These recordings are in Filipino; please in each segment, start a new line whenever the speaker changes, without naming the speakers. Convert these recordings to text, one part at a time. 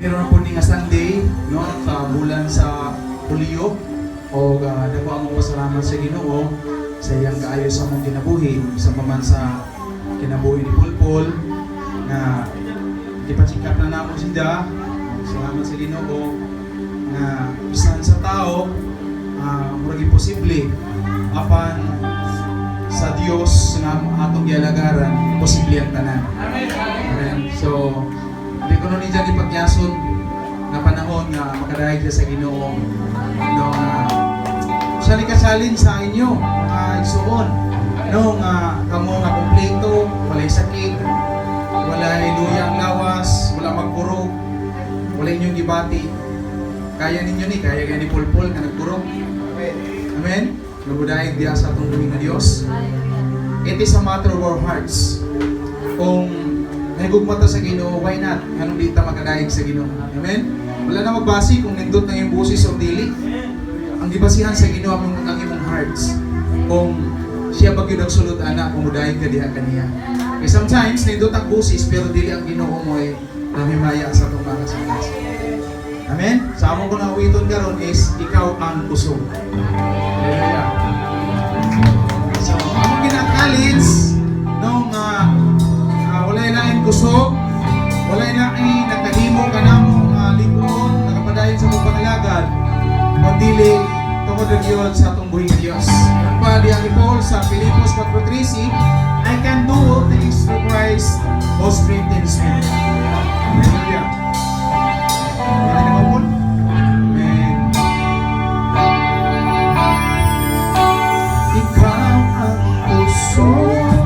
Meron po ni nga Sunday, no, sa bulan sa Hulyo, o dako ang pasalamat sa Ginoo sa iyang kaayo sa mong kinabuhi, sa paman sa kinabuhi ni Pulpul, na ipatsikap na namo siya. Salamat sa Ginoo na bisan sa tao, murag imposible, apan sa Dios nga atong gialagaran, posible ang tanan. Amen. So, hindi ko nun dyan ipagyason na panahon na makadahig sa Ginoo. No, sali kasalin sa inyo, mga igsoon. No, kamo nga kompleto, walay sakit, walay luyang lawas, wala magpurog, wala inyong gibati. Kaya ninyo ni, kaya ni Pulpul nga nagpurog. Amen? Nagudahig diya sa itong duwing na Diyos. It is a matter of our hearts. Kung nahigugmata sa Ginoo, why not? Anong di ta makadahig sa Ginoo? Amen? Wala na magbasi kung nindot na yung busis o dili. Ang gibasihan sa Ginoo ang imong hearts. Kung siya ba yun ang sulod anak, kung mudahig ka diha kaniya. Okay, sometimes nindot ang busis pero dili ang Ginoo mo ay namimaya sa itong mga sanas. Amen? Sa among ko na uwiton karon is ikaw ang kusog. Hallelujah. So, among kinakalit nung walay lain kusog, walay lain nagtahimo ka namong lingkod, nakapadayon sa mong pangalagad, o dili tungod yun sa itong buhing Diyos. Nagpadi ang Paul sa Filipos 4:13, I can do all things through Christ who strengthens me. Hallelujah. Yan ang mapun. Amen. Ikaw ang kusog.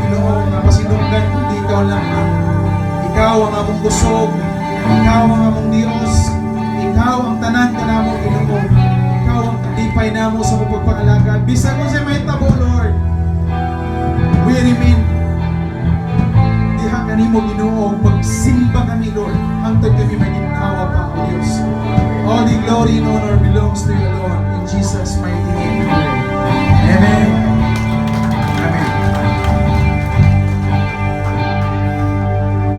Ginoo nga pasinunggan kundi ikaw lang ang ikaw ang among kusog, ikaw ang among Dios, ikaw ang tanan kanamo Ginoo, ikaw ang kalipay namo sa pagpapangalaga. Bisan mo sa may tabo, Lord, we remain diha kanimo Ginoo, magsimba kami Lord hangtod kami maginawa pa o Dios. All the glory and honor belongs to you, Lord.